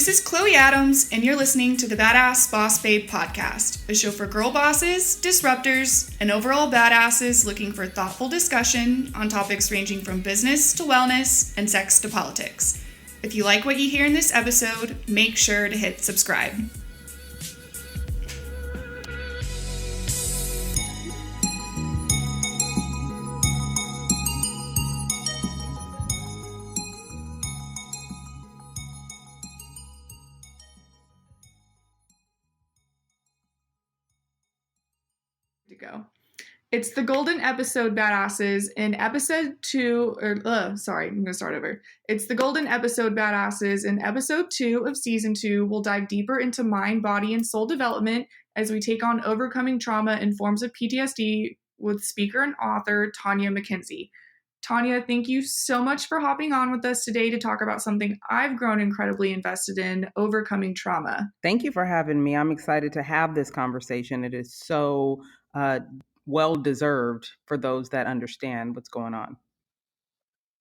This is Chloe Adams, and you're listening to the Badass Boss Babe podcast, a show for girl bosses, disruptors, and overall badasses looking for thoughtful discussion on topics ranging from business to wellness and sex to politics. If you like what you hear in this episode, make sure to hit subscribe. It's the golden episode, badasses. In episode 2, I'm going to start over. It's the golden episode, badasses. In episode 2 of season 2, we'll dive deeper into mind, body, and soul development as we take on overcoming trauma in forms of PTSD with speaker and author Tonya McKenzie. Tonya, thank you so much for hopping on with us today to talk about something I've grown incredibly invested in, overcoming trauma. Thank you for having me. I'm excited to have this conversation. It is so well-deserved for those that understand what's going on.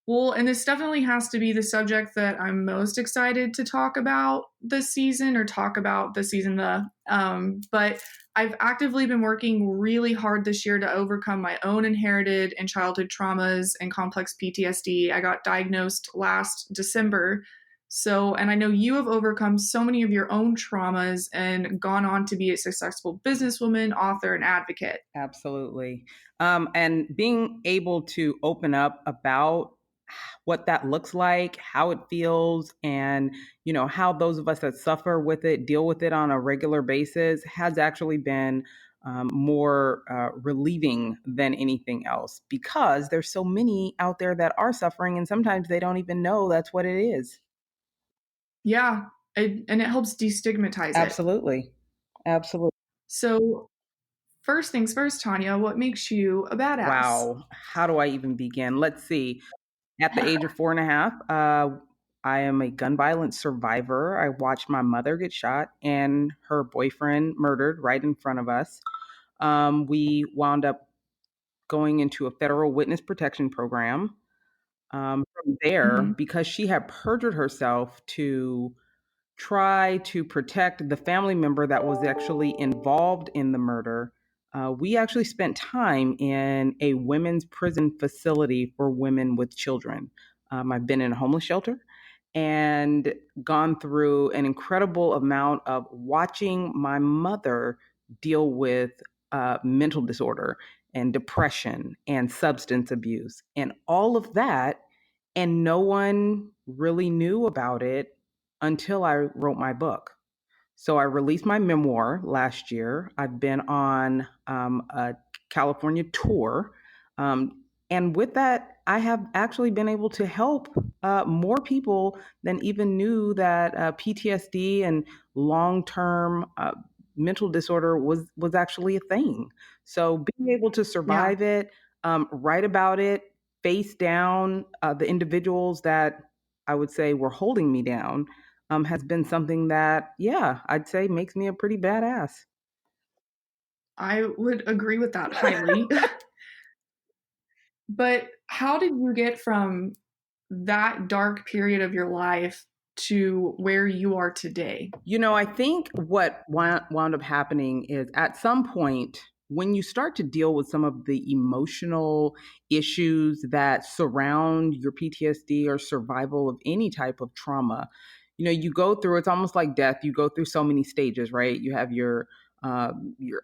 Well, and this definitely has to be the subject that I'm most excited to talk about this season, but I've actively been working really hard this year to overcome my own inherited and childhood traumas and complex PTSD. I got diagnosed last December. And I know you have overcome so many of your own traumas and gone on to be a successful businesswoman, author, and advocate. Absolutely. And being able to open up about what that looks like, how it feels, and, how those of us that suffer with it, deal with it on a regular basis has actually been more relieving than anything else, because there's so many out there that are suffering and sometimes they don't even know that's what it is. Yeah, and it helps destigmatize it. Absolutely. So first things first, Tonya, what makes you a badass? Wow. How do I even begin? Let's see. At the age of 4.5, I am a gun violence survivor. I watched my mother get shot and her boyfriend murdered right in front of us. We wound up going into a federal witness protection program. From there, because she had perjured herself to try to protect the family member that was actually involved in the murder, we actually spent time in a women's prison facility for women with children. I've been in a homeless shelter and gone through an incredible amount of watching my mother deal with mental disorder and depression and substance abuse and all of that. And no one really knew about it until I wrote my book. So I released my memoir last year. I've been on a California tour. And with that, I have actually been able to help more people than even knew that PTSD and long-term mental disorder was actually a thing. So being able to survive it, write about it, face down the individuals that I would say were holding me down, has been something that, I'd say makes me a pretty badass. I would agree with that highly. But how did you get from that dark period of your life to where you are today? I think what wound up happening is at some point, when you start to deal with some of the emotional issues that surround your PTSD or survival of any type of trauma, you go through, it's almost like death. You go through so many stages, right? You have your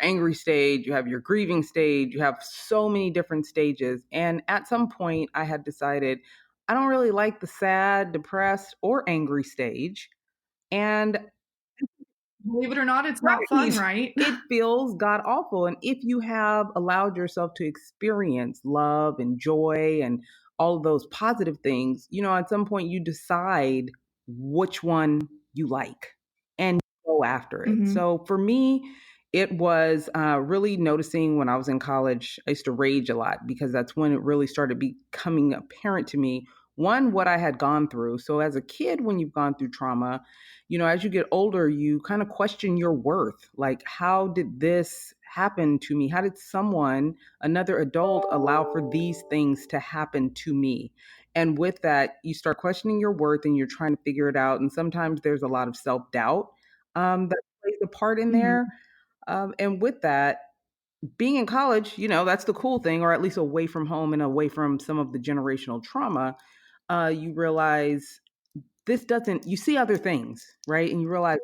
angry stage, you have your grieving stage, you have so many different stages. And at some point I had decided I don't really like the sad, depressed, or angry stage. And believe it or not, it's not fun, right? It feels god awful. And if you have allowed yourself to experience love and joy and all of those positive things, at some point you decide which one you like and go after it. So for me, it was really noticing when I was in college. I used to rage a lot because that's when it really started becoming apparent to me, one, what I had gone through. So as a kid, when you've gone through trauma, as you get older, you kind of question your worth. Like, how did this happen to me? How did someone, another adult, allow for these things to happen to me? And with that, you start questioning your worth and you're trying to figure it out. And sometimes there's a lot of self doubt that plays a part in Mhm. there. And with that, being in college, that's the cool thing, or at least away from home and away from some of the generational trauma, you realize this doesn't, you see other things, right? And you realize,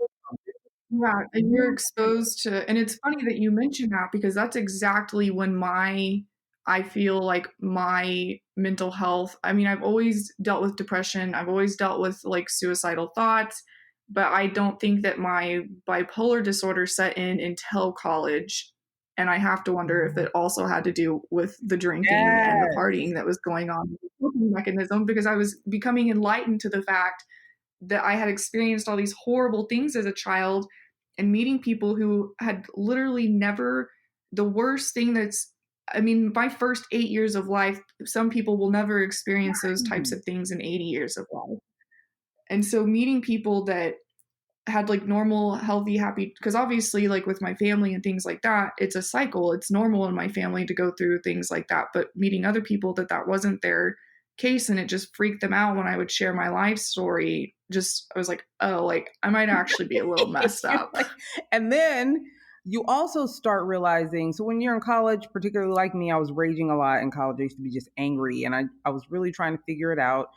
Yeah, and you're exposed to, and it's funny that you mentioned that because that's exactly when I feel like my mental health, I mean, I've always dealt with depression, I've always dealt with like suicidal thoughts, but I don't think that my bipolar disorder set in until college. And I have to wonder if it also had to do with the drinking and the yes, partying that was going on, the coping mechanism, because I was becoming enlightened to the fact that I had experienced all these horrible things as a child and meeting people who had literally never, the worst thing that's, I mean, my first 8 years of life, some people will never experience those types of things in 80 years of life. And so meeting people that had like normal, healthy, happy, because obviously, like with my family and things like that, it's a cycle. It's normal in my family to go through things like that. But meeting other people that wasn't their case and it just freaked them out when I would share my life story, just, I was like, oh, like I might actually be a little messed You're up. like, and then you also start realizing, so when you're in college, particularly like me, I was raging a lot in college. I used to be just angry and I was really trying to figure it out.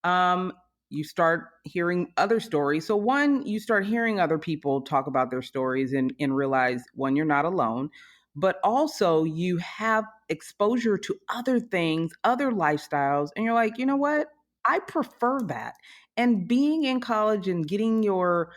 um, you start hearing other stories. So one, you start hearing other people talk about their stories and realize, one, you're not alone, but also you have exposure to other things, other lifestyles, and you're like, you know what? I prefer that. And being in college and getting your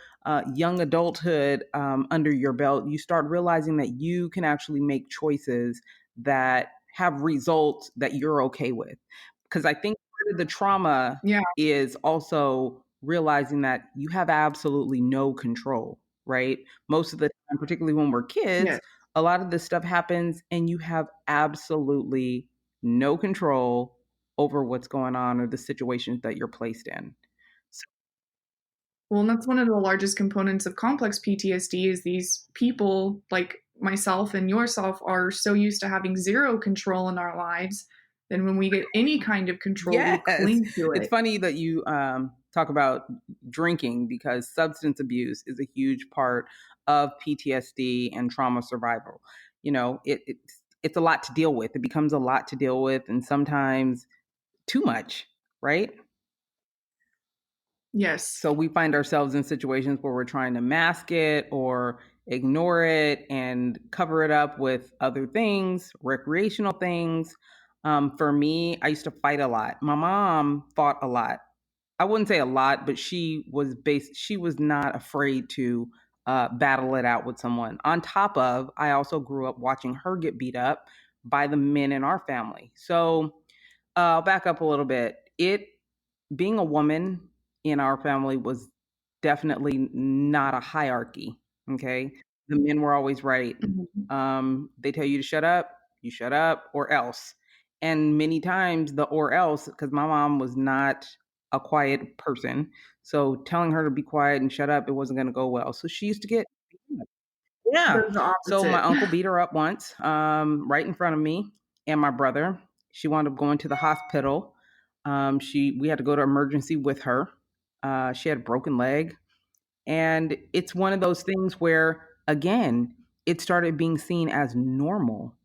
young adulthood under your belt, you start realizing that you can actually make choices that have results that you're okay with. Because I think part of the trauma Yeah. is also realizing that you have absolutely no control, right? Most of the time, particularly when we're Yes. kids, a lot of this stuff happens and you have absolutely no control over what's going on or the situations that you're placed in. So, Well, and that's one of the largest components of complex PTSD is these people like myself and yourself are so used to having zero control in our lives. Then when we get any kind of control, we yes, cling to it's it. funny that you talk about drinking because substance abuse is a huge part of PTSD and trauma survival. It's a lot to deal with. It becomes a lot to deal with, and sometimes too much, right? Yes. So we find ourselves in situations where we're trying to mask it or ignore it and cover it up with other things, recreational things. For me, I used to fight a lot. My mom fought a lot. I wouldn't say a lot, but she was not afraid to battle it out with someone. On top of, I also grew up watching her get beat up by the men in our family. So I'll back up a little bit. It Being a woman in our family was definitely not a hierarchy. Okay. The men were always right. Mhm. They tell you to shut up, you shut up, or else. And many times the or else, because my mom was not a quiet person. So telling her to be quiet and shut up, it wasn't going to go well. So she used to get, yeah. Does the So my opposite. uncle beat her up once, right in front of me and my brother. She wound up going to the hospital. We had to go to emergency with her. She had a broken leg, and it's one of those things where, again, it started being seen as normal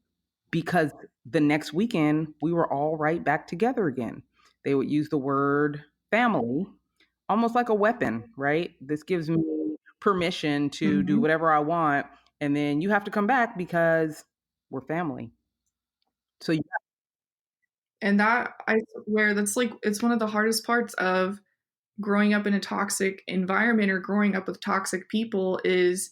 because the next weekend we were all right back together again. They would use the word family almost like a weapon, right? This gives me permission to do Mhm. whatever I want, and then you have to come back because we're family. So And that, I swear, that's like, it's one of the hardest parts of growing up in a toxic environment or growing up with toxic people is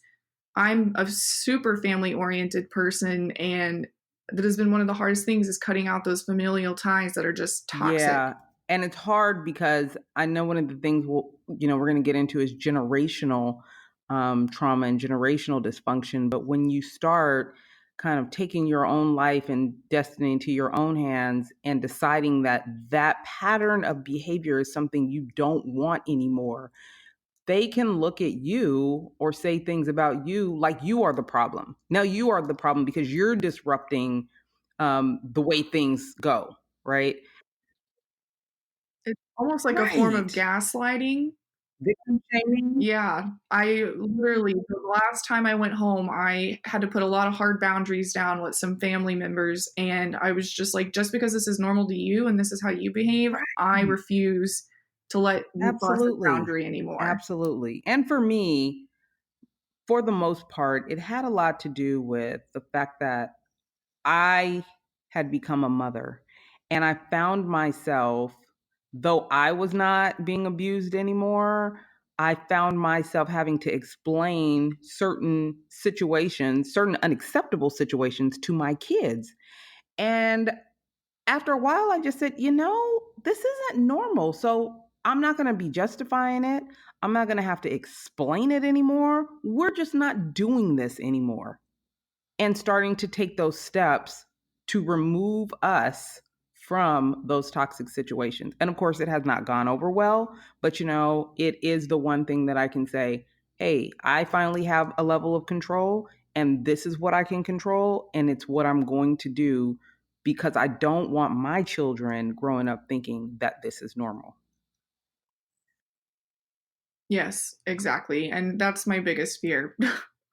I'm a super family oriented person, and that has been one of the hardest things is cutting out those familial ties that are just toxic. yeah, and it's hard because I know one of the things we're going to get into is generational trauma and generational dysfunction. But when you start kind of taking your own life and destiny into your own hands and deciding that that pattern of behavior is something you don't want anymore, they can look at you or say things about you like you are the problem. Now you are the problem because you're disrupting the way things go, right? It's almost like a form of Right. gaslighting. Victim shaming. Yeah, I literally the last time I went home, I had to put a lot of hard boundaries down with some family members, and I was just like, "Just because this is normal to you and this is how you behave, I Right. refuse to let you cross this Absolutely. boundary anymore." Absolutely. And for me, for the most part, it had a lot to do with the fact that I had become a mother and I found myself, though I was not being abused anymore, I found myself having to explain certain situations, certain unacceptable situations to my kids. And after a while, I just said, this isn't normal. So I'm not going to be justifying it. I'm not going to have to explain it anymore. We're just not doing this anymore, and starting to take those steps to remove us from those toxic situations. And of course, it has not gone over well, but it is the one thing that I can say, hey, I finally have a level of control, and this is what I can control, and it's what I'm going to do because I don't want my children growing up thinking that this is normal. Yes, exactly, and that's my biggest fear.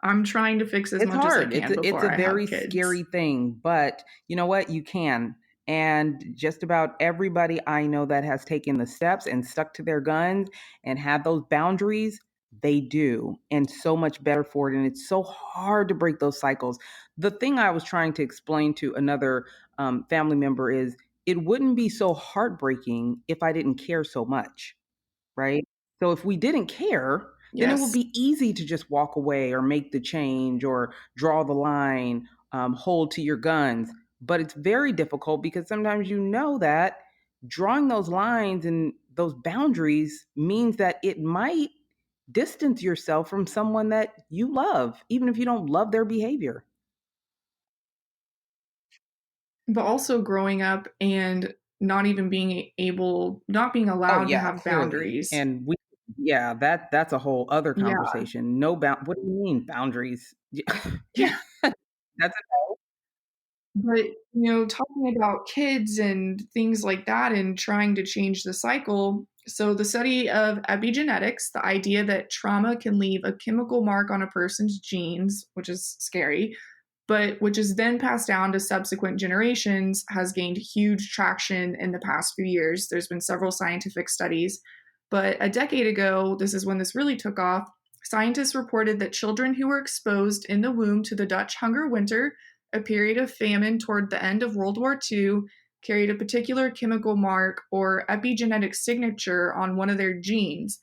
I'm trying to fix as It's much as I hard. can It's before a I have very kids. scary thing, but you know what? You can. And just about everybody I know that has taken the steps and stuck to their guns and had those boundaries, they do. And so much better for it. And it's so hard to break those cycles. The thing I was trying to explain to another family member is it wouldn't be so heartbreaking if I didn't care so much, right? So if we didn't care, then it would Yes. be easy to just walk away or make the change or draw the line, hold to your guns. But it's very difficult because sometimes you know that drawing those lines and those boundaries means that it might distance yourself from someone that you love, even if you don't love their behavior. But also growing up and not being Oh allowed to yeah, have clearly. boundaries. And yeah, that's a whole other Yeah. conversation. No bound What do you mean boundaries? Yeah. That's But, talking about kids and things like that and trying to change the cycle. So, the study of epigenetics, the idea that trauma can leave a chemical mark on a person's genes, which is scary, but which is then passed down to subsequent generations, has gained huge traction in the past few years. There's been several scientific studies. But a decade ago, this is when this really took off. Scientists reported that children who were exposed in the womb to the Dutch hunger winter, a period of famine toward the end of World War II, carried a particular chemical mark or epigenetic signature on one of their genes.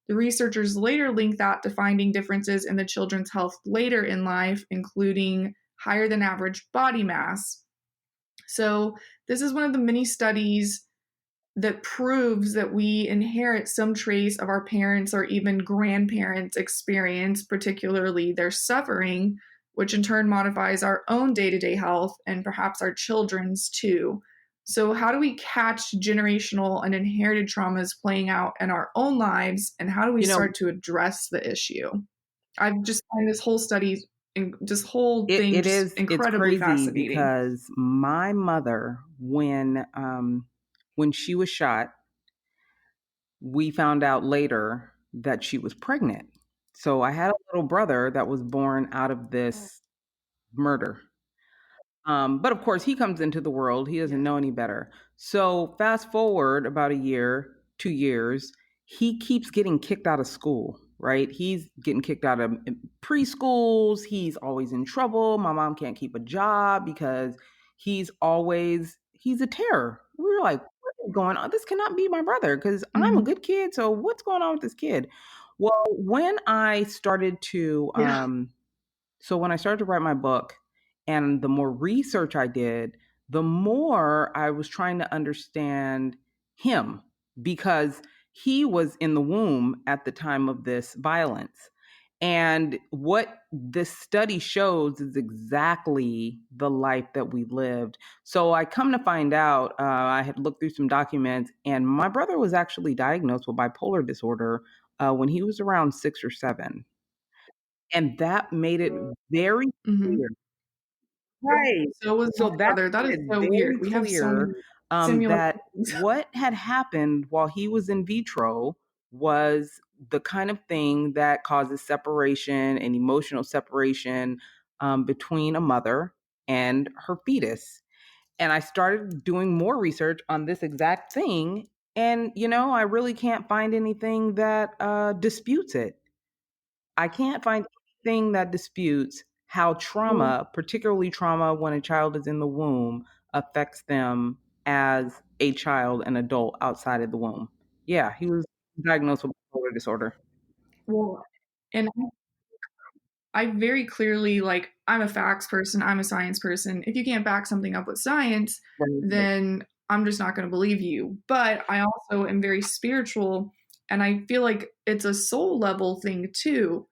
The researchers later linked that to finding differences in the children's health later in life, including higher than average body mass. So, this is one of the many studies that proves that we inherit some trace of our parents or even grandparents' experience, particularly their suffering, which in turn modifies our own day to day health and perhaps our children's too. So, how do we catch generational and inherited traumas playing out in our own lives, and how do we you know start to address the issue? I've just find this whole study and this whole thing just it's incredibly crazy fascinating. because my mother, when she was shot, we found out later that she was pregnant. So I had a little brother that was born out of this murder. But of course, he comes into the world. He doesn't know any better. So fast forward about a year, 2 years, he keeps getting kicked out of school, right? He's getting kicked out of preschools. He's always in trouble. My mom can't keep a job because he's a terror. We were like, what is going on? This cannot be my brother because I'm a Mhm. good kid. So what's going on with this kid? Well, Yeah. when I started to write my book and the more research I did, the more I was trying to understand him because he was in the womb at the time of this violence. And what this study shows is exactly the life that we lived. So I come to find out, I had looked through some documents, and my brother was actually diagnosed with bipolar disorder when he was around 6 or 7. And that made it very Mhm. clear. Right. So was my So that brother. That made is it so weird. very We have so clear many similar that things. what had happened while he was in vitro was the kind of thing that causes separation and emotional separation between a mother and her fetus. And I started doing more research on this exact thing. And, I really can't find anything that disputes it. I can't find anything that disputes how Well, trauma, particularly trauma when a child is in the womb, affects them as a child and adult outside of the womb. Yeah, he was diagnosed with bipolar disorder. well, and I very clearly, like, I'm a facts person, I'm a science person. If you can't back something up with science, Right. then I'm just not going to believe you. But I also am very spiritual, and I feel like it's a soul level thing too.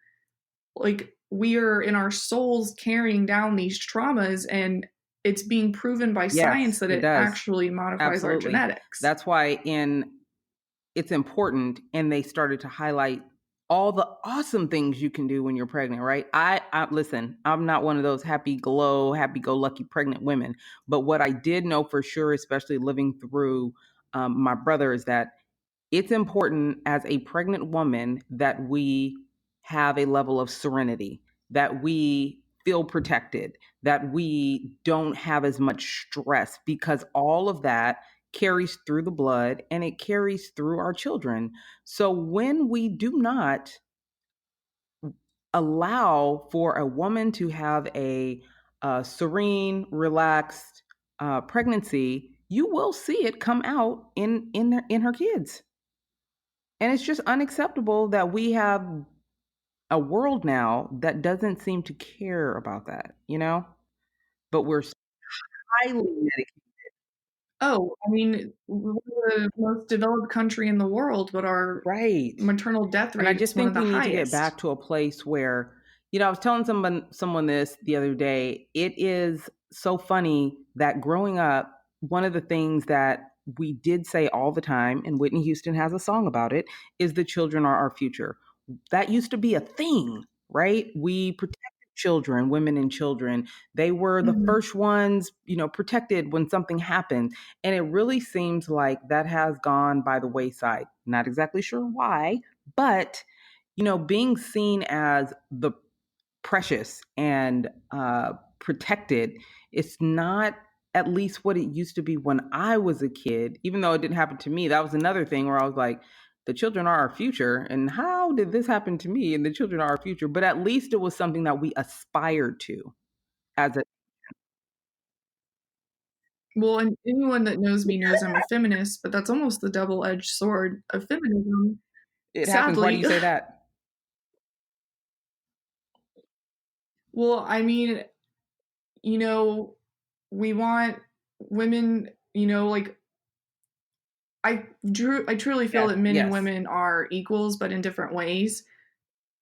Like, we are in our souls carrying down these traumas, and it's being proven by science Yes, that it it does. actually modifies our Absolutely. genetics. That's why it's important, and they started to highlight all the awesome things you can do when you're pregnant, right? I listen, I'm not one of those happy go lucky pregnant women, but what I did know for sure, especially living through my brother, is that it's important as a pregnant woman that we have a level of serenity, that we feel protected, that we don't have as much stress, because all of that carries through the blood and it carries through our children. So when we do not allow for a woman to have a serene, relaxed pregnancy, you will see it come out in her kids. And it's just unacceptable that we have a world now that doesn't seem to care about that. But we're highly medicated. Oh, I mean, we're the most developed country in the world, but our Right. maternal death And I rate is just one of think the we need to get highest. back to a place where, I was telling someone this the other day. It is so funny that growing up, one of the things that we did say all the time, and Whitney Houston has a song about it, is the children are our future. That used to be a thing, right? We protected children, women and children. They were the Mhm. first ones, protected when something happened. And it really seems like that has gone by the wayside. Not exactly sure why, but being seen as the precious and protected, it's not at least what it used to be when I was a kid. Even though it didn't happen to me, that was another thing where I was like, the children are our future, and how did this happen to me? And the children are our future. But at least it was something that we aspired to as a. Well, and anyone that knows me knows I'm a feminist, but that's almost the double-edged sword of feminism, It happens. Why do sadly. you say that? Well, I mean, you know, we want women, like I truly feel Yes, that men and yes. women are equals, but in different ways.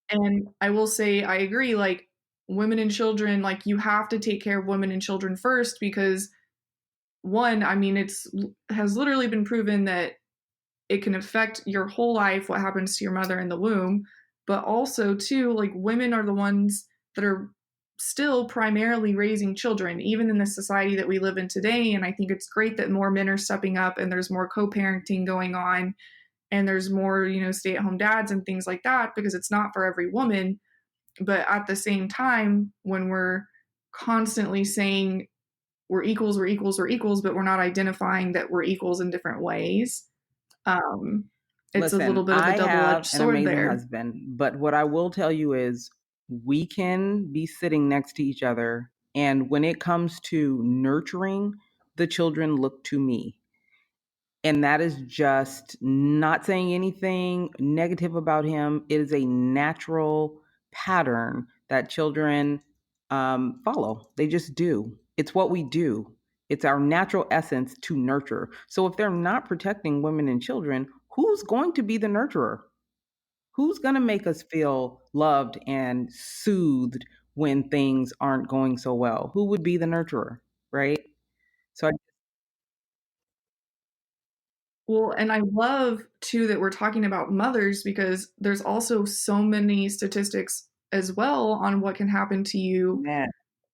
And I will say I agree, like, women and children, like, you have to take care of women and children first because one, I mean, it's has literally been proven that it can affect your whole life what happens to your mother in the womb, but also too, like, women are the ones that are still primarily raising children even in the society that we live in today. And I think it's great that more men are stepping up and there's more co-parenting going on and there's more, stay-at-home dads and things like that, because it's not for every woman. But at the same time, when we're constantly saying we're equals, we're equals, we're equals, but we're not identifying that we're equals in different ways, um, it's a little Listen, bit of a I double-edged have an sword amazing there. husband, but what I will tell you is we can be sitting next to each other. And when it comes to nurturing, the children look to me. And that is just not saying anything negative about him. It is a natural pattern that children follow. They just do. It's what we do. It's our natural essence to nurture. So if they're not protecting women and children, who's going to be the nurturer? Who's going to make us feel loved and soothed when things aren't going so well? Who would be the nurturer, right? So I Well, and I love too that we're talking about mothers because there's also so many statistics as well on what can happen to you, Man.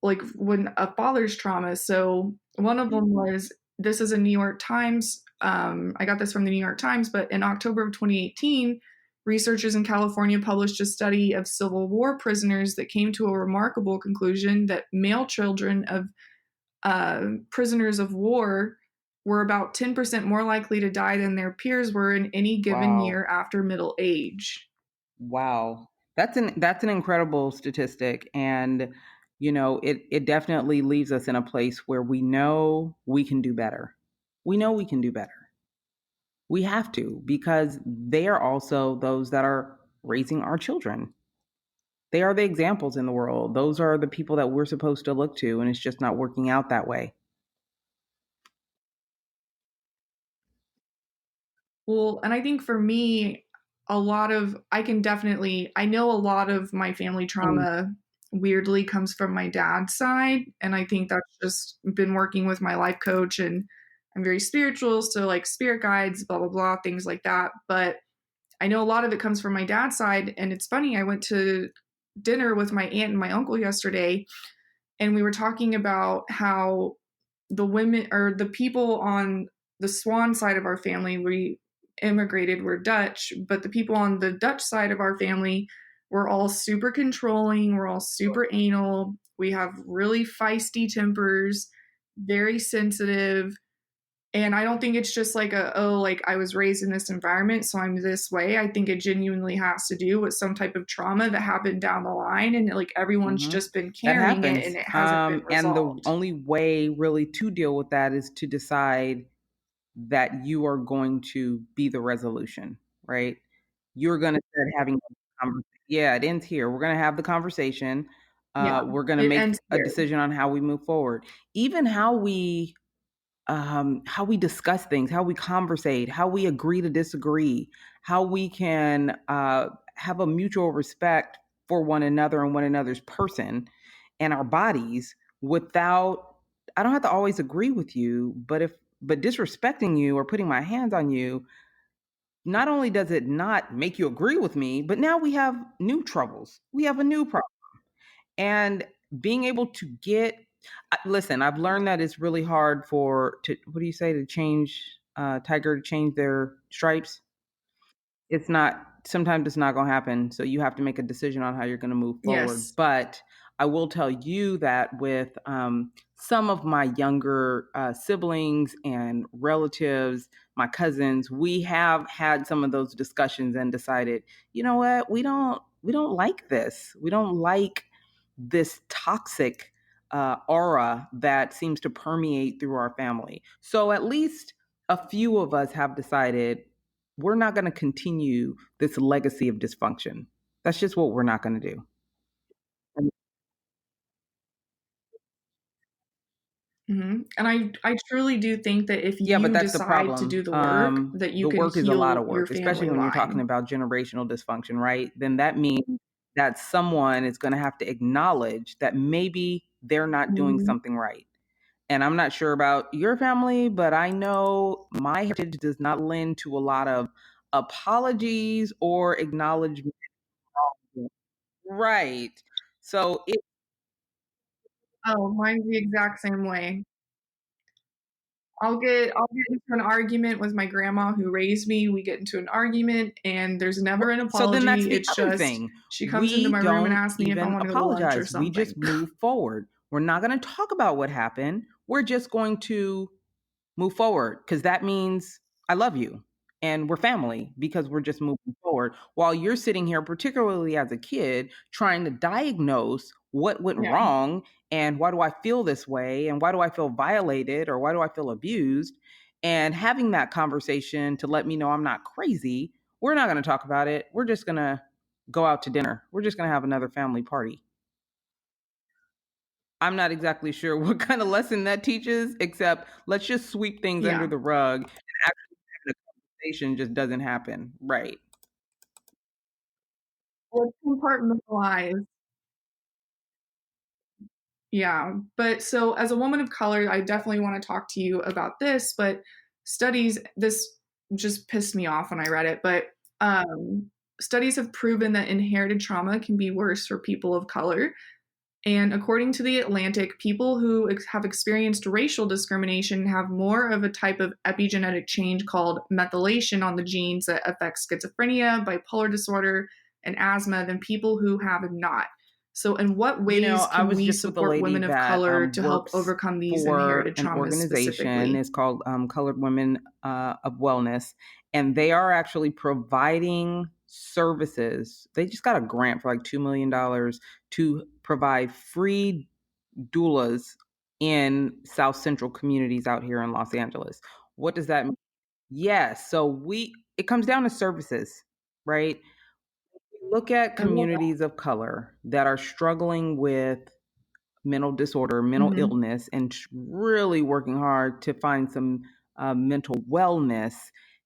like when a father's trauma. So one of them was, this is a New York Times. I got this from the New York Times, but in October of 2018, researchers in California published a study of Civil War prisoners that came to a remarkable conclusion that male children of prisoners of war were about 10% more likely to die than their peers were in any given Wow. year after middle age. Wow. That's an incredible statistic. And it definitely leaves us in a place where we know we can do better. We know we can do better. We have to, because they are also those that are raising our children. They are the examples in the world. Those are the people that we're supposed to look to, and it's just not working out that way. Well, and I think for me, I know a lot of my family Mm. trauma weirdly comes from my dad's side. And I think that's just been working with my life coach, and I'm very spiritual. So, like spirit guides, blah, blah, blah, things like that. But I know a lot of it comes from my dad's side. And it's funny, I went to dinner with my aunt and my uncle yesterday, and we were talking about how the women or the people on the Swan side of our family, we immigrated, were Dutch, but the people on the Dutch side of our family were all super controlling, we're all super anal, we have really feisty tempers, very sensitive. And I don't think it's just like like I was raised in this environment, so I'm this way. I think it genuinely has to do with some type of trauma that happened down the line, and like everyone's Hmm. just been That carrying it and happens. it hasn't been And the resolved. only way really to deal with that is to decide that you are going to be the resolution, right? You're going to start having a conversation. Yeah, it ends here. We're going to have the conversation. Yeah, We're going to it make ends a here. decision on how we move forward. Even how we discuss things, how we conversate, how we agree to disagree, how we can have a mutual respect for one another and one another's person and our bodies without. I don't have to always agree with you, but disrespecting you or putting my hands on you, not only does it not make you agree with me, but now we have new troubles. We have a new problem. And being able to listen, I've learned that it's really hard what do you say, to change tiger to change their stripes. It's not, sometimes it's not going to happen, so you have to make a decision on how you're going to move forward. Yes. But I will tell you that with some of my younger siblings and relatives, my cousins, we have had some of those discussions and decided, you know what, we don't like this, we don't like this toxic aura that seems to permeate through our family. So at least a few of us have decided we're not going to continue this legacy of dysfunction. That's just what we're not going to do. And I truly do think that if Yeah, but you that's the decide to problem. do the work, that you The can work is a lot heal of your work, especially family when you're talking line. about generational dysfunction, right? Then that means that someone is going to have to acknowledge that maybe they're not doing Mhm. something right. And I'm not sure about your family, but I know my heritage does not lend to a lot of apologies or acknowledgement. Right. So it Oh, mine's the exact same way. I'll get into an argument with my grandma who raised me. We get into an argument and there's never an So then that's apology. the It's other just thing. she comes into We my room and don't asks me if I even want to go to lunch or apologize. We something. just move forward. We're not going to talk about what happened. We're just going to move forward, because that means I love you and we're family, because we're just moving forward. While you're sitting here, particularly as a kid, trying to diagnose what went Yeah. wrong and why do I feel this way and why do I feel violated or why do I feel abused, and having that conversation to let me know I'm not crazy. We're not going to talk about it. We're just going to go out to dinner. We're just going to have another family party. I'm not exactly sure what kind of lesson that teaches, except let's just sweep things under Yeah. the rug, and actually having a conversation just doesn't happen. Right. Let's compartmentalize. Yeah. But so as a woman of color, I definitely want to talk to you about this, but studies this just pissed me off when I read it. But studies have proven that inherited trauma can be worse for people of color. And according to The Atlantic, people who have experienced racial discrimination have more of a type of epigenetic change called methylation on the genes that affects schizophrenia, bipolar disorder, and asthma than people who have not. So, in what ways I can was we just with a support lady women of that color to help works overcome these for inherited an traumas organization. specifically? It's called Colored Women of Wellness, and they are actually providing services. They just got a grant for like $2 million to provide free doulas in South Central communities out here in Los Angeles. What does that mean? Yes. So it comes down to services, right? Look at I love that. communities of color that are struggling with mental disorder, mental Mm-hmm. illness, and really working hard to find some mental wellness,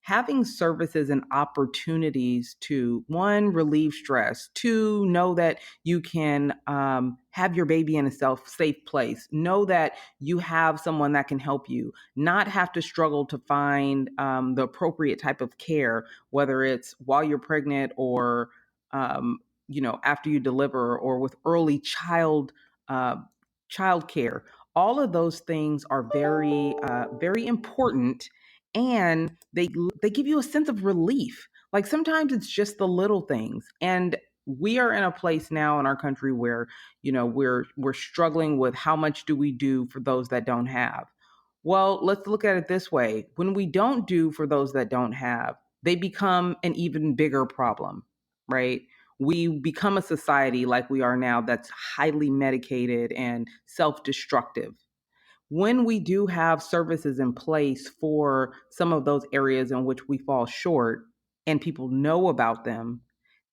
having services and opportunities to, one, relieve stress, two, know that you can have your baby in a safe place, know that you have someone that can help you, not have to struggle to find the appropriate type of care, whether it's while you're pregnant or after you deliver, or with early uh, childcare. All of those things are very important, and they give you a sense of relief. Like sometimes it's just the little things, and we are in a place now in our country where we're struggling with how much do we do for those that don't have. Well, let's look at it this way: when we don't do for those that don't have, they become an even bigger problem, right? We become a society like we are now that's highly medicated and self-destructive. When we do have services in place for some of those areas in which we fall short and people know about them,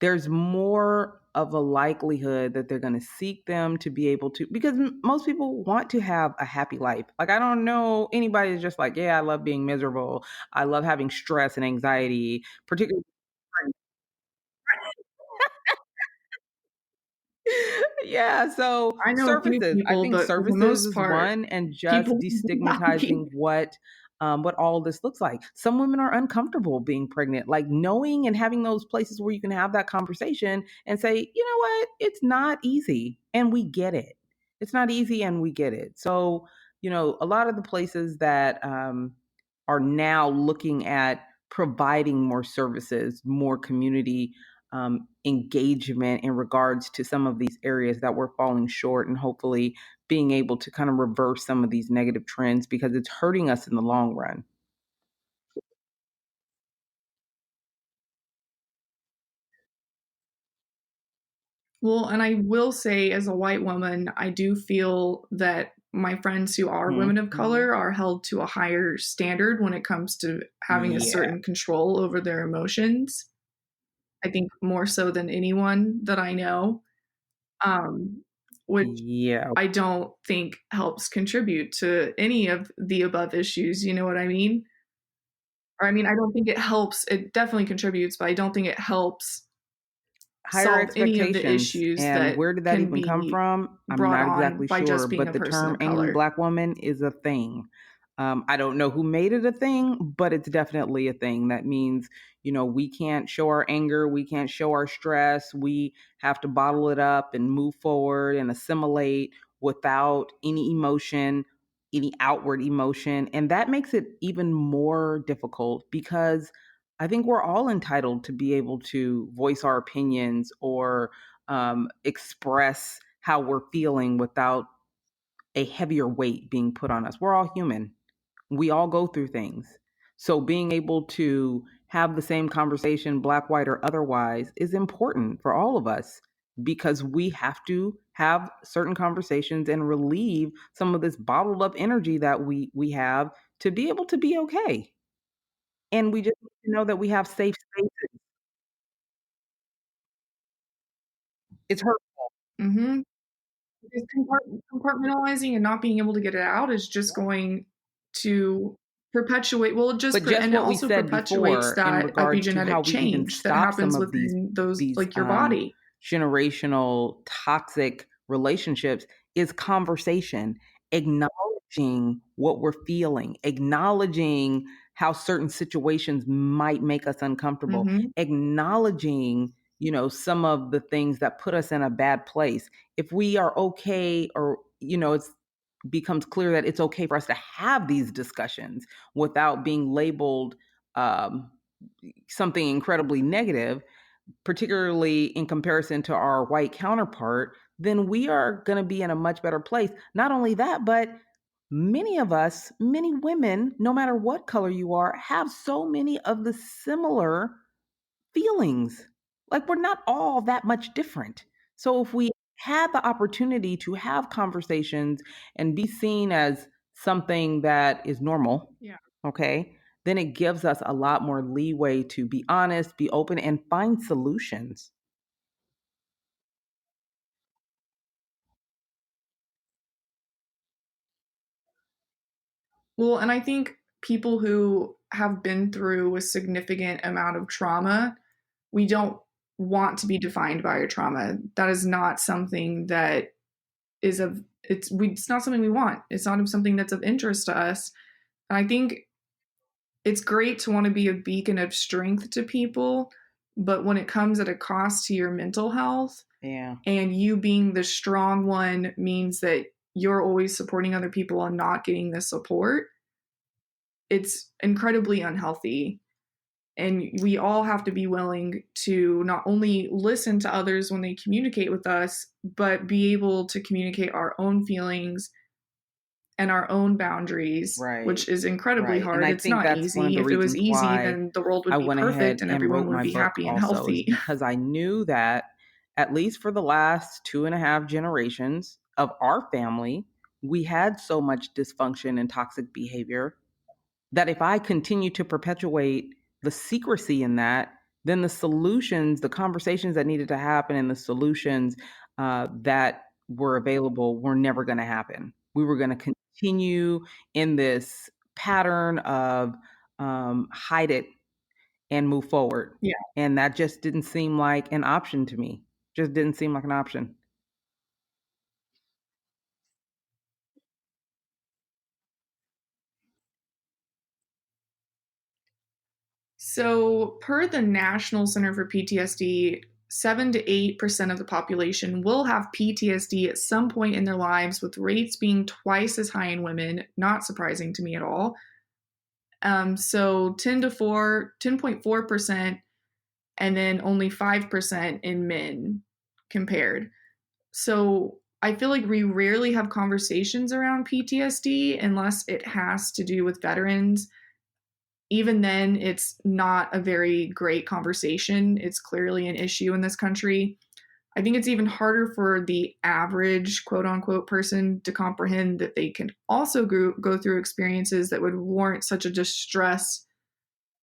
there's more of a likelihood that they're going to seek them to be able to, because most people want to have a happy life. Like, I don't know anybody that's just like, yeah, I love being miserable. I love having stress and anxiety, particularly. Yeah, so I know a few services. I people, think but for the services most is part, one, and just people happy. destigmatizing what all this looks like. Some women are uncomfortable being pregnant, like knowing and having those places where you can have that conversation and say, you know what, it's not easy, and we get it. It's not easy, and we get it. So, a lot of the places that are now looking at providing more services, more community engagement in regards to some of these areas that we're falling short, and hopefully being able to kind of reverse some of these negative trends, because it's hurting us in the long run. Well, and I will say, as a white woman, I do feel that my friends who are women of Mm-hmm. color are held to a higher standard when it comes to having a Yeah. certain control over their emotions. I think more so than anyone that I know, um, which Yeah. I don't think helps contribute to any of the above issues. You know what I mean? Or I mean, I don't think it helps. It definitely contributes, but I don't think it helps Higher solve any of the expectations. issues And that where did that can even come be from? I'm brought not on exactly by sure, just being but a the person term of angry color. black woman is a thing. I don't know who made it a thing, but it's definitely a thing. That means, we can't show our anger, we can't show our stress, we have to bottle it up and move forward and assimilate without any emotion, any outward emotion. And that makes it even more difficult, because I think we're all entitled to be able to voice our opinions, or express how we're feeling without a heavier weight being put on us. We're all human. We all go through things. So being able to have the same conversation, black, white, or otherwise, is important for all of us, because we have to have certain conversations and relieve some of this bottled up energy that we have, to be able to be okay. And we just need to know that we have safe spaces. It's hurtful. Mhm. Because compartmentalizing and not being able to get it out is just going to perpetuate, well, it just But just and it what we also said perpetuates before in that regards to how epigenetic we even change that stop some happens of these within those, these like, your um, body. generational toxic relationships, is conversation, acknowledging what we're feeling, acknowledging how certain situations might make us uncomfortable, Mm-hmm. acknowledging, some of the things that put us in a bad place. If we are okay, or, it's becomes clear that it's okay for us to have these discussions without being labeled um, something incredibly negative, particularly in comparison to our white counterpart, then we are going to be in a much better place. Not only that, but many of us, many women, no matter what color you are, have so many of the similar feelings. Like, we're not all that much different. So if we had the opportunity to have conversations and be seen as something that is normal, Yeah. okay, then it gives us a lot more leeway to be honest, be open, and find solutions. Well, and I think people who have been through a significant amount of trauma, we don't want to be defined by our trauma. That is not something that is of it's not something we want. It's not something that's of interest to us. And I think it's great to want to be a beacon of strength to people, but when it comes at a cost to your mental health, Yeah. and you being the strong one means that you're always supporting other people and not getting the support, it's incredibly unhealthy. And we all have to be willing to not only listen to others when they communicate with us, but be able to communicate our own feelings and our own boundaries, Right. which is incredibly Right. And hard. I It's think not that's one of easy. the If it was reasons easy, why then the world would I be went perfect ahead and and everyone wrote would my be book happy and also, is healthy. because I knew that at least for the last 2.5 generations of our family, we had so much dysfunction and toxic behavior that if I continue to perpetuate the secrecy in that, then the solutions, the conversations that needed to happen, and the solutions that were available were never going to happen. We were going to continue in this pattern of hide it and move forward. Yeah. And that just didn't seem like an option to me. Just didn't seem like an option. So, per the National Center for PTSD, 7 to 8% of the population will have PTSD at some point in their lives, with rates being twice as high in women. Not surprising to me at all. So 10.4%, and then only 5% in men compared. So I feel like we rarely have conversations around PTSD unless it has to do with veterans. Even then, it's not a very great conversation. It's clearly an issue in this country. I think it's even harder for the average quote unquote person to comprehend that they can also go through experiences that would warrant such a distress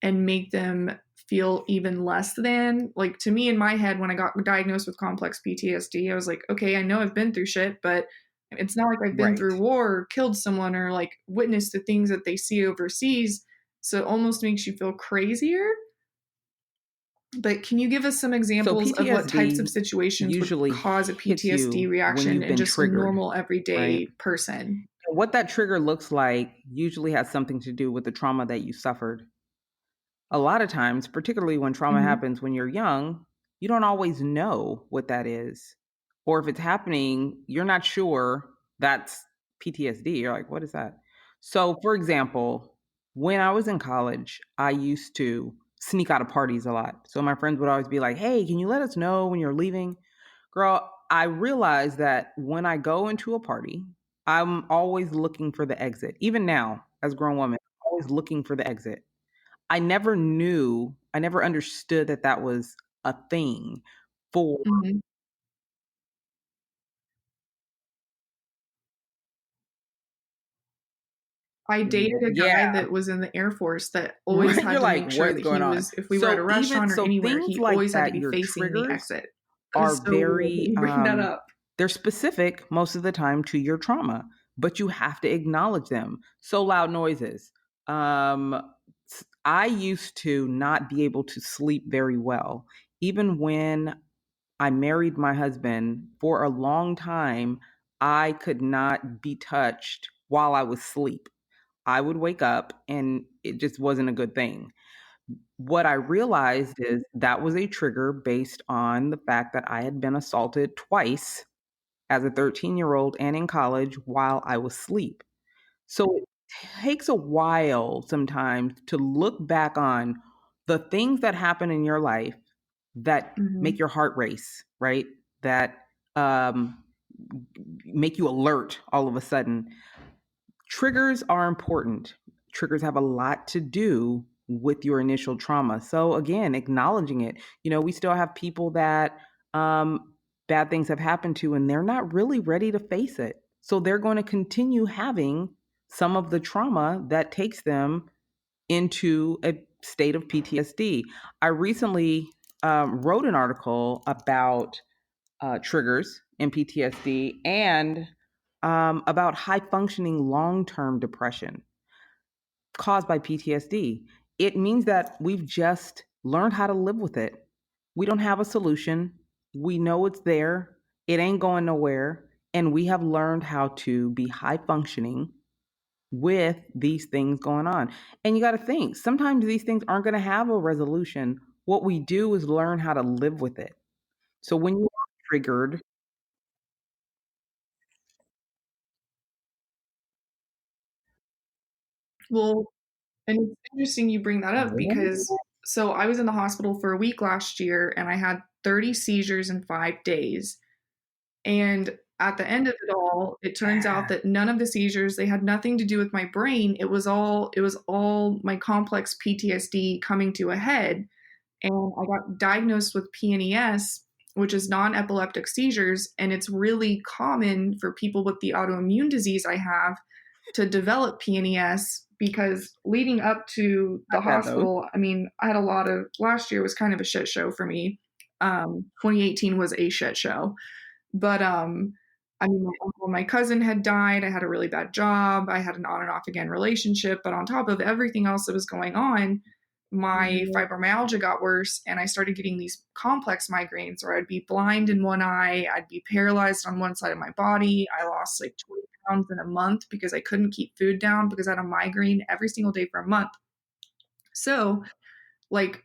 and make them feel even less than. Like, to me, in my head, when I got diagnosed with complex PTSD, I was like, okay, I know I've been through shit, but it's not like I've been Right. through war or killed someone or like witnessed the things that they see overseas. So it almost makes you feel crazier. But can you give us some So examples of what types of PTSD situations would usually cause a hits PTSD you when reaction you've in been just a triggered, normal right? everyday person? What that trigger looks like usually has something to do with the trauma that you suffered. A lot of times, particularly when trauma Mm-hmm. happens when you're young, you don't always know what that is. Or if it's happening, you're not sure that's PTSD. You're like, what is that? So, for example, when I was in college, I used to sneak out of parties a lot. So my friends would always be like, hey, can you let us know when you're leaving? Girl, I realized that when I go into a party, I'm always looking for the exit. Even now, as a grown woman, I'm always looking for the exit. I never understood that that was a thing for. Mm-hmm. I dated a Yeah, guy that was in the Air Force that always right. had You're to like, make sure what's that going he on? was, if we were at a So even restaurant or so anywhere, things he like always had to that, be your facing the triggers exit. That are is so weird that very you bring that up. they're specific most of the time to your trauma, but you have to acknowledge them. So loud noises. Um I used to not be able to sleep very well. Even when I married my husband, for a long time, I could not be touched while I was asleep. I would wake up and it just wasn't a good thing. What I realized is that was a trigger based on the fact that I had been assaulted twice as a 13-year-old and in college while I was asleep. So it takes a while sometimes to look back on the things that happen in your life that make your heart race, right? That make you alert all of a sudden. Triggers are important. Triggers have a lot to do with your initial trauma. So again, acknowledging it. We still have people that bad things have happened to, and they're not really ready to face it. So they're going to continue having some of the trauma that takes them into a state of PTSD. I recently wrote an article about triggers in PTSD and about high functioning long term depression caused by PTSD. It means that we've just learned how to live with it. We don't have a solution. We know it's there, it ain't going nowhere. And we have learned how to be high functioning with these things going on. And you got to think, sometimes these things aren't going to have a resolution. What we do is learn how to live with it. So when you are triggered, Well, and it's interesting you bring that up because so I was in the hospital for a week last year and I had 30 seizures in 5 days. And at the end of it all, it turns out that none of the seizures, they had nothing to do with my brain. It was all my complex PTSD coming to a head. And I got diagnosed with PNES, which is non-epileptic seizures, and it's really common for people with the autoimmune disease I have to develop PNES because leading up to the hospital, I mean, I had a lot of last year was kind of a shit show for me. 2018 was a shit show. But I mean, my cousin had died. I had a really bad job. I had an on and off again relationship. But on top of everything else that was going on, my fibromyalgia got worse, and I started getting these complex migraines where I'd be blind in one eye, I'd be paralyzed on one side of my body. I lost like 20 pounds in a month because I couldn't keep food down because I had a migraine every single day for a month. So, like,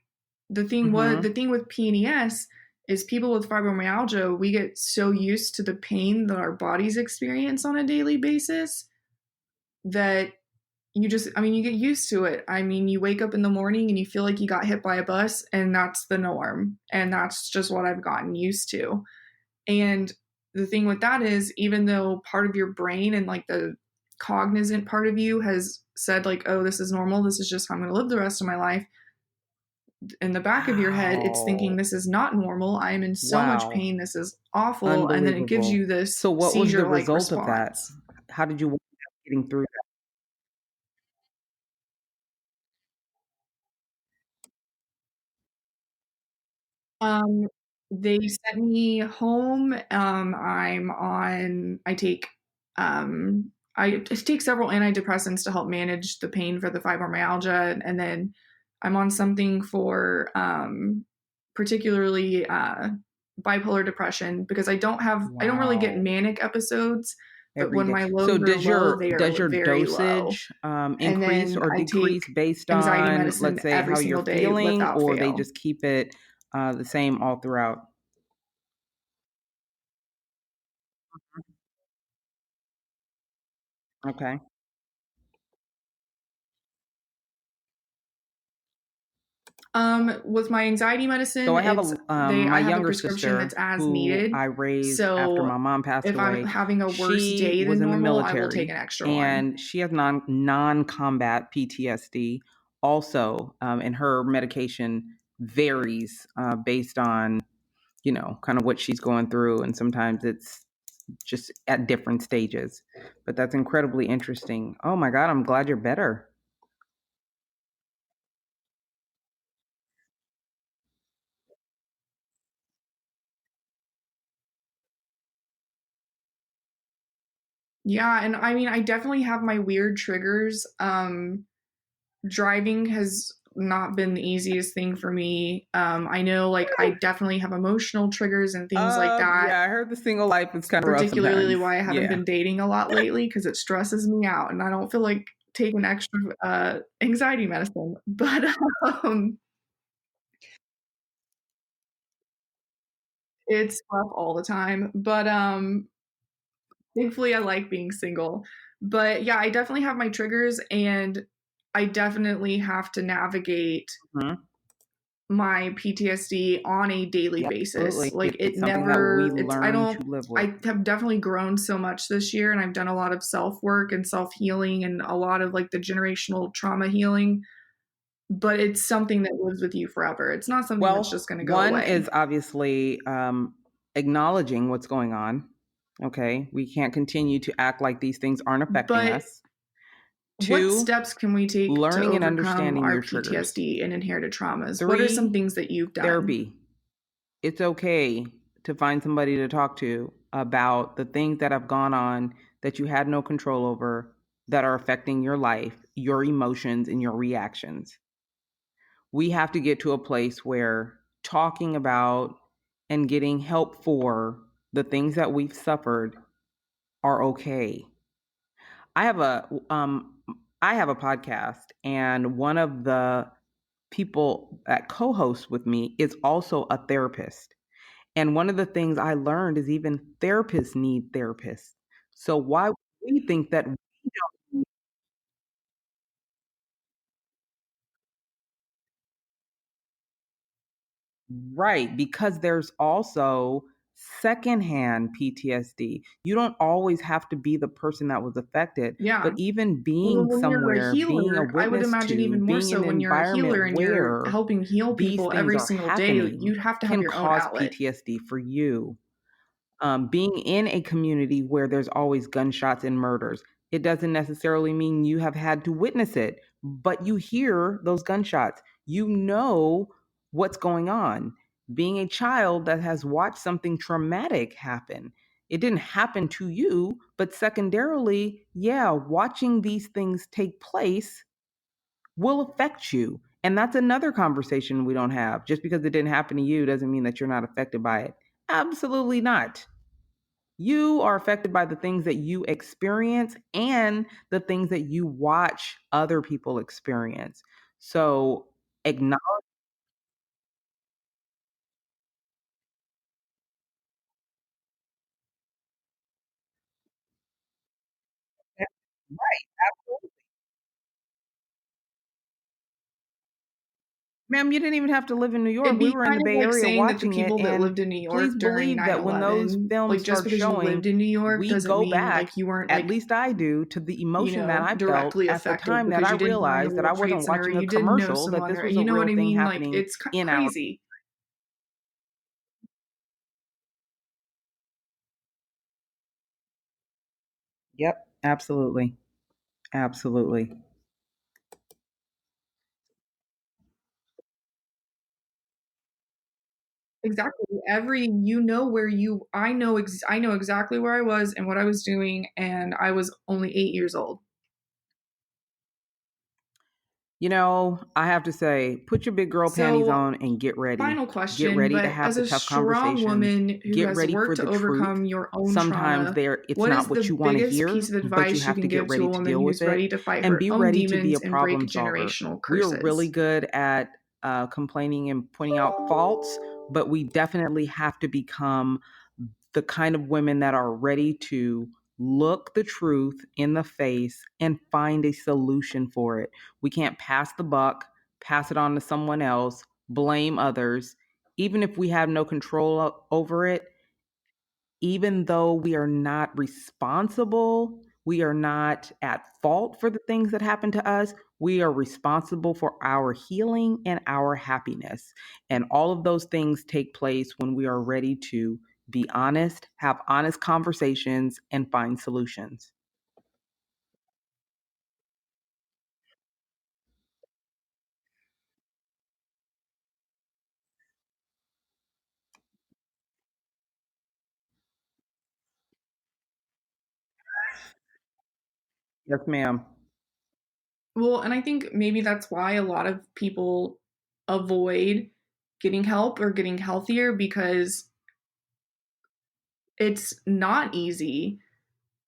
the thing with PNES is people with fibromyalgia, we get so used to the pain that our bodies experience on a daily basis that you get used to it. I mean, you wake up in the morning and you feel like you got hit by a bus, and that's the norm. And that's just what I've gotten used to. And the thing with that is, even though part of your brain and like the cognizant part of you has said, like, oh, this is normal, this is just how I'm going to live the rest of my life, in the back of your head, it's thinking this is not normal. I am in so much pain. This is awful. And then it gives you this So what was the seizure-like result of that? response. How did you wind up getting through They sent me home. I take several antidepressants to help manage the pain for the fibromyalgia. And then I'm on something for, particularly, bipolar depression because I don't really get Wow. manic episodes, but Every when day? my So lows are does low, they are your very low. dosage And increase then or I take decrease based anxiety on, let's medicine say, every how you're single day feeling, without or they fail. just keep it the same all throughout? Okay. With my anxiety So medicine, I have I my have a younger prescription that's sister as who needed. I raised after So my mom passed if I'm away. having a worse She day was than in the normal, I will take military an extra one. and she has non-combat PTSD also, and her medication varies based on kind of what she's going through, and sometimes it's just at different stages. But that's incredibly interesting. Oh my God, I'm glad you're better. Yeah, and I mean, I definitely have my weird triggers. Driving has not been the easiest thing for me. I know, like, I definitely have emotional triggers and things like that. Yeah, I heard the single life is kind of rough Particularly sometimes. why I haven't Yeah. been dating a lot lately because it stresses me out, and I don't feel like take an extra anxiety medicine, but it's rough all the time. But thankfully, I like being single. But yeah, I definitely have my triggers, and I definitely have to navigate Mhm. my PTSD on a daily Yeah, basis. absolutely. Like it It's something that we never, it's, I learn to don't, live with. I have definitely grown so much this year, and I've done a lot of self work and self healing and a lot of like the generational trauma healing, but it's something that lives with you forever. It's not something that's Well, just going to go one is away. obviously acknowledging what's going on. Okay. We can't continue to act like these things aren't affecting But us. what Two, steps can we take to learning and overcome understanding our your triggers. PTSD and inherited traumas? What are some Three, things that you've done? therapy. It's okay to find somebody to talk to about the things that have gone on that you had no control over that are affecting your life, your emotions, and your reactions. We have to get to a place where talking about and getting help for the things that we've suffered are okay. I have a I have a podcast, and one of the people that co-hosts with me is also a therapist. And one of the things I learned is even therapists need therapists. So why would we think that we don't? Right, because there's also secondhand PTSD. You don't always have to be the person that was affected, but Yeah. even Well, being when you're a somewhere, being a healer, I would witness imagine to, even more being so in an when you're a healer environment and you're where helping heal these people things every are single day, happening you have to have can your own cause outlet. PTSD for you. Being in a community where there's always gunshots and murders, it doesn't necessarily mean you have had to witness it, but you hear those gunshots. You know what's going on. Being a child that has watched something traumatic happen, it didn't happen to you, but secondarily, yeah, watching these things take place will affect you. And that's another conversation we don't have. Just because it didn't happen to you doesn't mean that you're not affected by it. Absolutely not. You are affected by the things that you experience and the things that you watch other people experience. So acknowledge that. Right, absolutely. Ma'am, you didn't even have to live in New York. It'd We be were in kind the of Bay like Area saying that the watching it. people that And lived in New please York during believe that when those 9/11, films like just start because you lived showing, in New York we doesn't go mean back, like you weren't at like, least I do, to the emotion that I felt directly at the affected time that because I you didn't go on the realized that I World Trade wasn't Center or watching a you didn't know commercial, that someone this or was a you know what real I thing mean? Like happening it's in our. crazy. Yep, absolutely. Absolutely. Exactly. Every you know where you I know exactly where I was and what I was doing, and I was only 8 years old. You know, I have to say, put your big girl panties So, on and get ready. final Get question, ready to but have as the a tough strong conversations. woman who Get has ready for worked to the truth. overcome your own Sometimes trauma, there it's what not is the what you want to biggest hear, piece of but you advice you have can to get give to ready a to woman deal who's with it ready to fight and her be own ready to be demons a and break problem solver. generational We are really curses? good at complaining and pointing out faults, but we definitely have to become the kind of women that are ready to look the truth in the face and find a solution for it. We can't pass the buck, pass it on to someone else, blame others. Even if we have no control over it, even though we are not responsible, we are not at fault for the things that happen to us, we are responsible for our healing and our happiness. And all of those things take place when we are ready to be honest, have honest conversations, and find solutions. Yes, ma'am. Well, and I think maybe that's why a lot of people avoid getting help or getting healthier because it's not easy.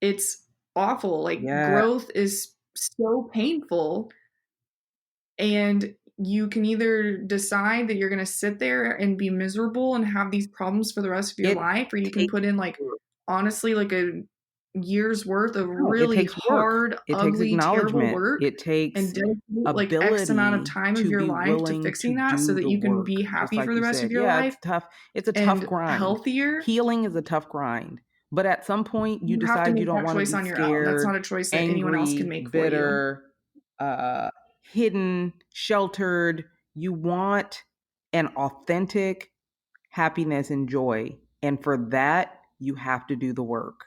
It's awful. Like Yeah. growth is so painful. And you can either decide that you're going to sit there and be miserable and have these problems for the rest of your It life, or you can takes put in like work. honestly like a year's worth of No, it really takes work. hard, It takes ugly, terrible acknowledgement. work It and takes dedicate like X amount of ability time of to your be life to willing to fixing that so do that the you can work, be just happy like for the you rest of said. your Yeah, life it's tough. It's a tough and grind. healthier. Healing is a tough grind. But at some point, you You have to decide you make don't that want to choice be on your own. That's scared, not a choice that anyone else can angry, make for you. bitter, uh, hidden, sheltered. You want an authentic happiness and joy. And for that, you have to do the work.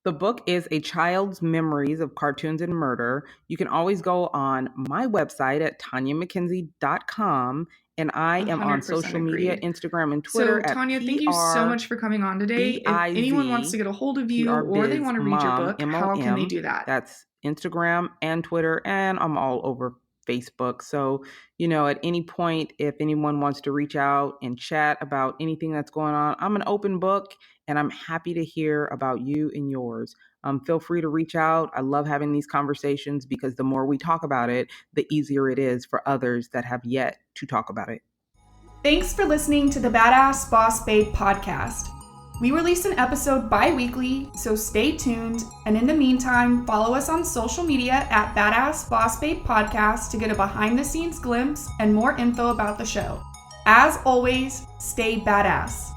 The book is A Child's Memories of Cartoons and Murder. You can always go on my website at tonyamckenzie.com. And I am on 100% social media, agreed. Instagram and So, Twitter at Tonya, thank you so much for coming on today. If anyone wants to PRBIZ, get a hold of you PR or they Biz want to read your Mom, book, how can they MOM. do that? That's Instagram and Twitter, and I'm all over Facebook. So, at any point, if anyone wants to reach out and chat about anything that's going on, I'm an open book and I'm happy to hear about you and yours. Feel free to reach out. I love having these conversations because the more we talk about it, the easier it is for others that have yet to talk about it. Thanks for listening to the Badass Boss Babe podcast. We release an episode bi-weekly, so stay tuned. And in the meantime, follow us on social media at Badass Boss Babe Podcast to get a behind-the-scenes glimpse and more info about the show. As always, stay badass.